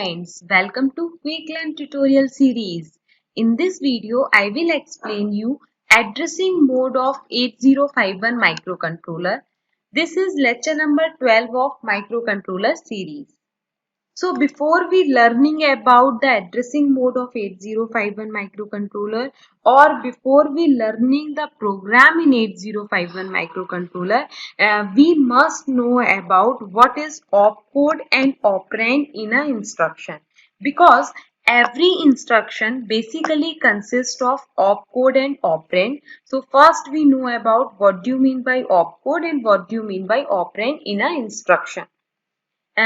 friends, welcome to Quick Learn tutorial series. In this video, I will explain you addressing mode of 8051 microcontroller. This is lecture number 12 of microcontroller series. So before we learning about the addressing mode of 8051 microcontroller or before we learning the program in 8051 microcontroller, we must know about what is opcode and operand in an instruction, because every instruction basically consists of opcode and operand. So first we know about what do you mean by opcode and what do you mean by operand in an instruction.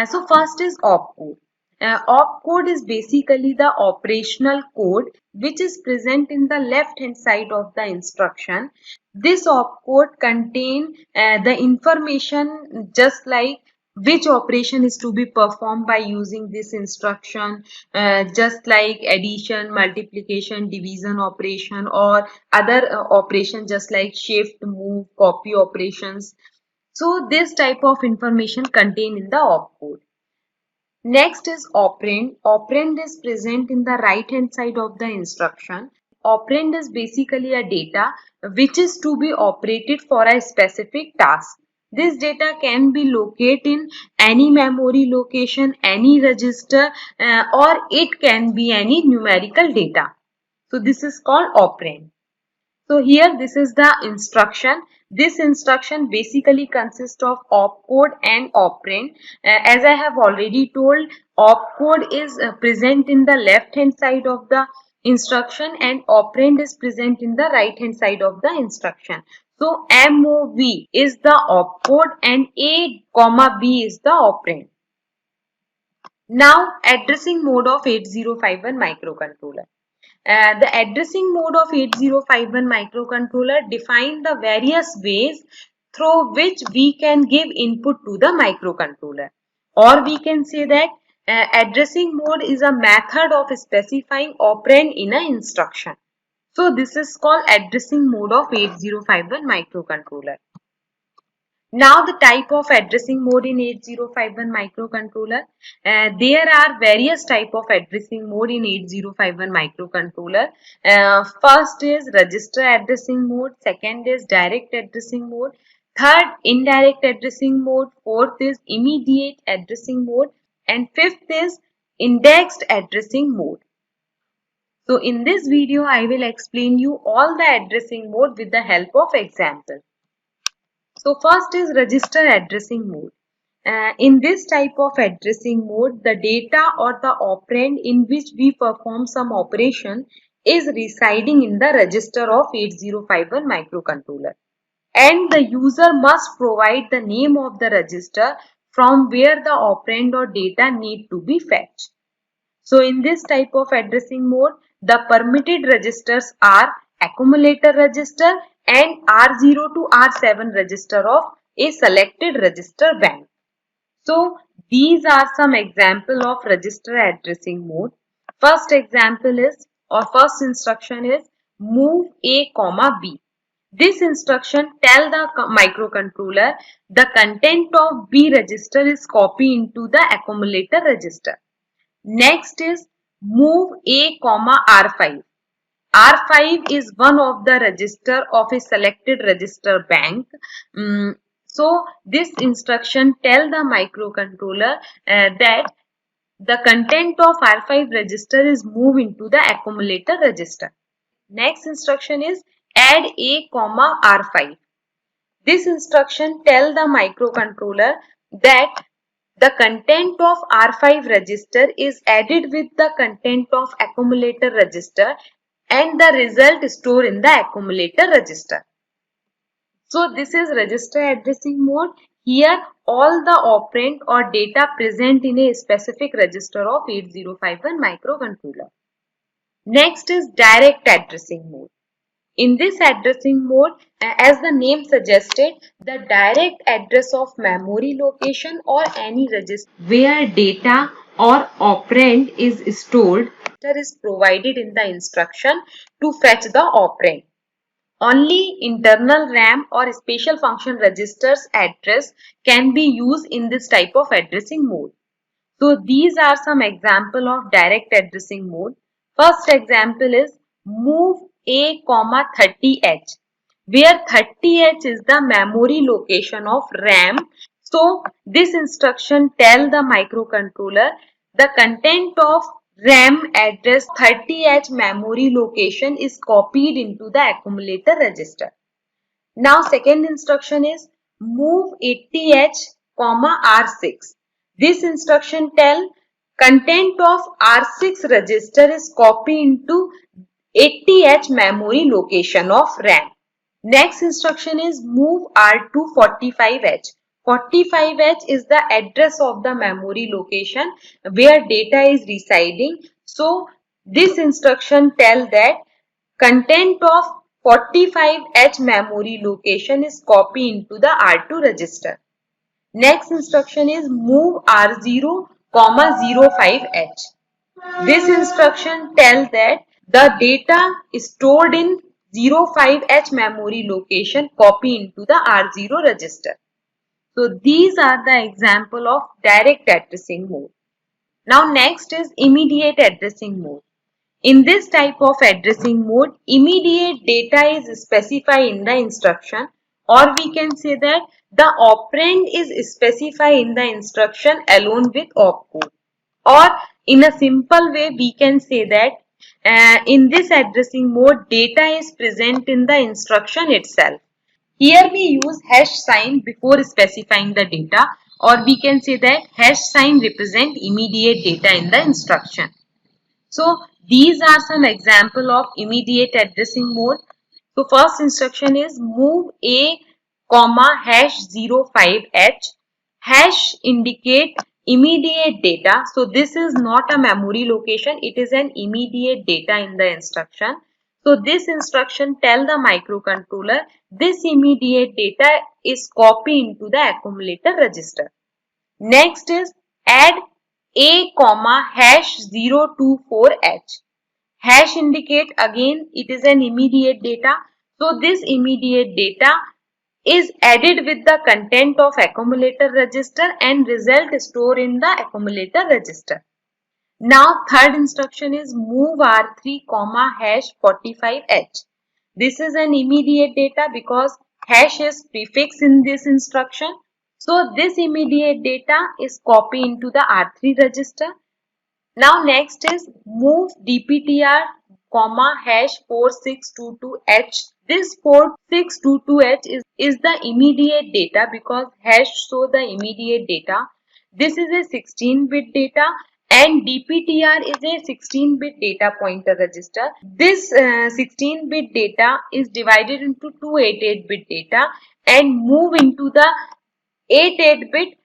So first is opcode. Opcode is basically the operational code which is present in the left hand side of the instruction. This opcode contain the information just like which operation is to be performed by using this instruction, just like addition, multiplication, division operation, or other operation just like shift, move, copy operations. So this type of information contained in the opcode. Next is operand. Operand is present in the right hand side of the instruction. Operand is basically a data which is to be operated for a specific task. This data can be located in any memory location, any register, or it can be any numerical data. So this is called operand. So here this is the instruction. This instruction basically consists of opcode and operand. As I have already told, opcode is present in the left hand side of the instruction and operand is present in the right hand side of the instruction. So MOV is the opcode and A, B is the operand. Now addressing mode of 8051 microcontroller. The addressing mode of 8051 microcontroller define the various ways through which we can give input to the microcontroller, or we can say that addressing mode is a method of specifying operand in an instruction. So this is called addressing mode of 8051 microcontroller. Now the type of addressing mode in 8051 microcontroller. There are various type of addressing mode in 8051 microcontroller. First is register addressing mode, second is direct addressing mode, third indirect addressing mode, fourth is immediate addressing mode, and fifth is indexed addressing mode. So in this video I will explain you all the addressing mode with the help of example. So first is register addressing mode. In this type of addressing mode, the data or the operand in which we perform some operation is residing in the register of 8051 microcontroller, and the user must provide the name of the register from where the operand or data need to be fetched. So in this type of addressing mode, the permitted registers are accumulator register and R0 to R7 register of a selected register bank. So these are some example of register addressing mode. First example is, or first instruction is move A, B. This instruction tell the microcontroller the content of B register is copied into the accumulator register. Next is move A, R5. R5 is one of the register of a selected register bank. So this instruction tell the microcontroller that the content of R5 register is moved into the accumulator register. Next instruction is add A, R5. This instruction tell the microcontroller that the content of R5 register is added with the content of accumulator register and the result stored in the accumulator register. So this is register addressing mode. Here all the operand or data present in a specific register of 8051 microcontroller. Next is direct addressing mode. In this addressing mode, as the name suggested, the direct address of memory location or any register where data or operand is stored is provided in the instruction to fetch the operand. Only internal RAM or special function registers address can be used in this type of addressing mode. So these are some example of direct addressing mode. First example is move A, 30H, where 30H is the memory location of RAM. So this instruction tell the microcontroller the content of RAM address 30H memory location is copied into the accumulator register. Now second instruction is move 80H, R6. This instruction tell content of R6 register is copied into 80H memory location of RAM. Next instruction is move R2 45H. 45H is the address of the memory location where data is residing. So this instruction tell that content of 45H memory location is copied into the R2 register. Next instruction is move R0, 05H. This instruction tells that the data is stored in 05H memory location copied into the R0 register. So these are the example of direct addressing mode. Now next is immediate addressing mode. In this type of addressing mode, immediate data is specified in the instruction, or we can say that the operand is specified in the instruction along with opcode. Or in a simple way, we can say that in this addressing mode, data is present in the instruction itself. Here we use hash sign before specifying the data, or we can say that hash sign represent immediate data in the instruction. So these are some example of immediate addressing mode. So first instruction is move A, hash 05H. Hash indicate immediate data. So this is not a memory location. It is an immediate data in the instruction. So this instruction tell the microcontroller this immediate data is copied into the accumulator register. Next is add A, hash 024H. Hash indicate again it is an immediate data. So this immediate data is added with the content of accumulator register and result stored in the accumulator register. Now third instruction is move R3, hash 45H. This is an immediate data because hash is prefix in this instruction. So this immediate data is copied into the R3 register. Now next is move DPTR, hash 4622H. This 4622H is the immediate data because hash show the immediate data. This is a 16-bit data and DPTR is a 16-bit data pointer register. This 16-bit data is divided into two 88-bit data and move into the 88-bit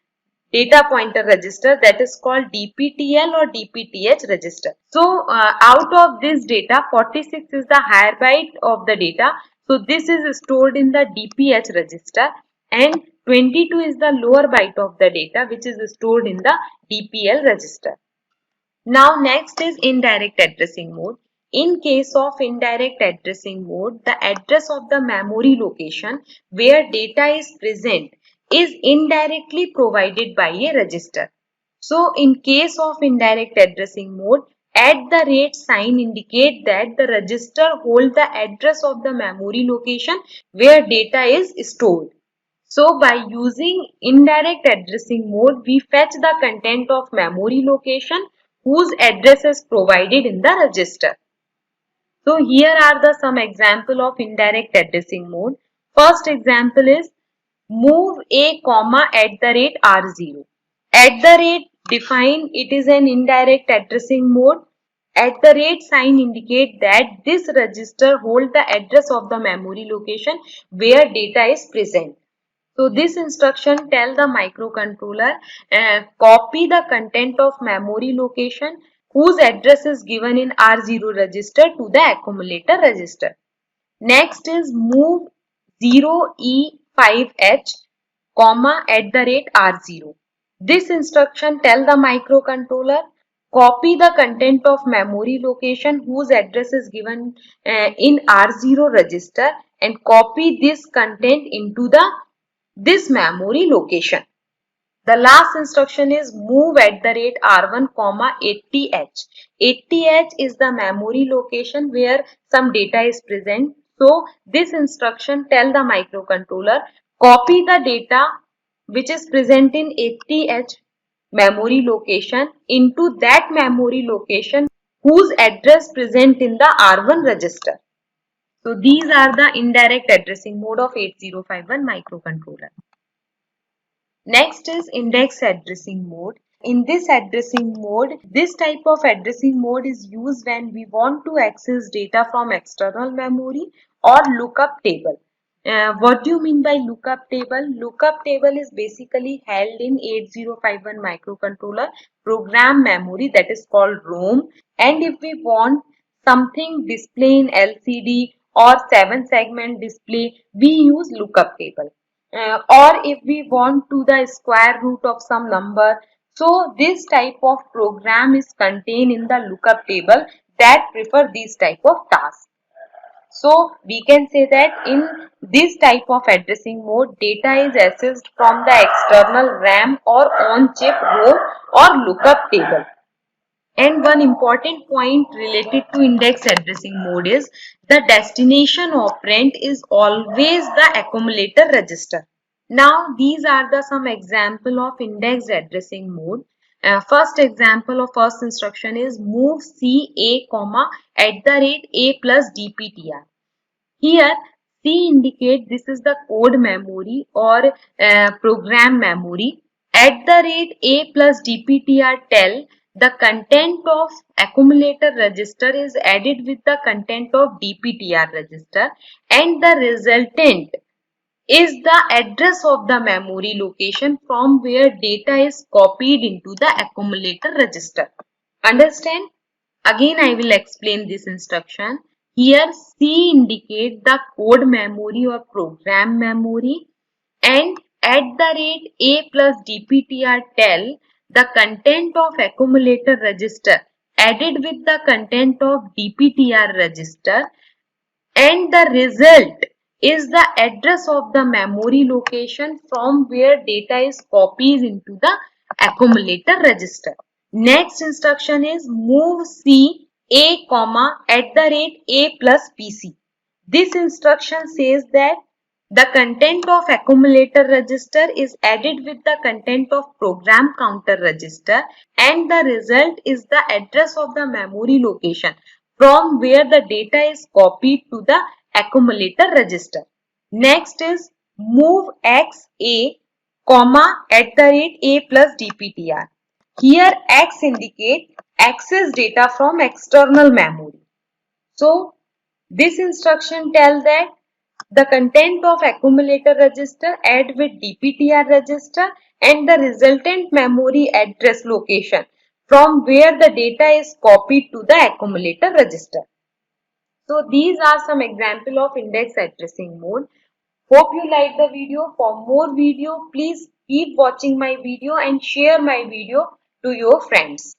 data pointer register that is called DPTL or DPTH register. So out of this data 46 is the higher byte of the data. So this is stored in the DPH register and 22 is the lower byte of the data which is stored in the DPL register. Now next is indirect addressing mode. In case of indirect addressing mode, the address of the memory location where data is present is indirectly provided by a register. So in case of indirect addressing mode, @ sign indicate that the register holds the address of the memory location where data is stored. So by using indirect addressing mode, we fetch the content of memory location whose address is provided in the register. So here are the some example of indirect addressing mode. First example is move A, @R0. Define it is an indirect addressing mode. Sign indicate that this register holds the address of the memory location where data is present. So this instruction tell the microcontroller copy the content of memory location whose address is given in R0 register to the accumulator register. Next is move 0E5H, @R0. This instruction tell the microcontroller copy the content of memory location whose address is given in R0 register and copy this content into this memory location. The last instruction is move at the rate R1, 80H. 80H is the memory location where some data is present. So this instruction tell the microcontroller copy the data which is present in 80H memory location into that memory location whose address present in the R1 register. So these are the indirect addressing mode of 8051 microcontroller. Next is index addressing mode. In this addressing mode, this type of addressing mode is used when we want to access data from external memory or lookup table. What do you mean by lookup table? Lookup table is basically held in 8051 microcontroller program memory, that is called ROM. And if we want something display in LCD or 7-segment display, we use lookup table. Or if we want to the square root of some number, so this type of program is contained in the lookup table that prefer this type of task. So we can say that in this type of addressing mode, data is accessed from the external RAM or on-chip ROM or lookup table. And one important point related to index addressing mode is the destination operand is always the accumulator register. Now these are the some example of index addressing mode. First example of first instruction is move C A comma at the rate A plus DPTR. Here C indicate this is the code memory or program memory. At the rate A plus DPTR tell the content of accumulator register is added with the content of DPTR register and the resultant is the address of the memory location from where data is copied into the accumulator register. Understand? Again, I will explain this instruction. Here, C indicate the code memory or program memory, and at the rate A plus DPTR tell the content of accumulator register added with the content of DPTR register, and the result is the address of the memory location from where data is copied into the accumulator register. Next instruction is move C A comma at the rate A plus PC. This instruction says that the content of accumulator register is added with the content of program counter register and the result is the address of the memory location from where the data is copied to the accumulator register. Next is move X A comma at the rate A plus DPTR. Here X indicate access data from external memory. So this instruction tells that the content of accumulator register add with DPTR register and the resultant memory address location from where the data is copied to the accumulator register. So these are some example of index addressing mode. Hope you like the video. For more video, please keep watching my video and share my video to your friends.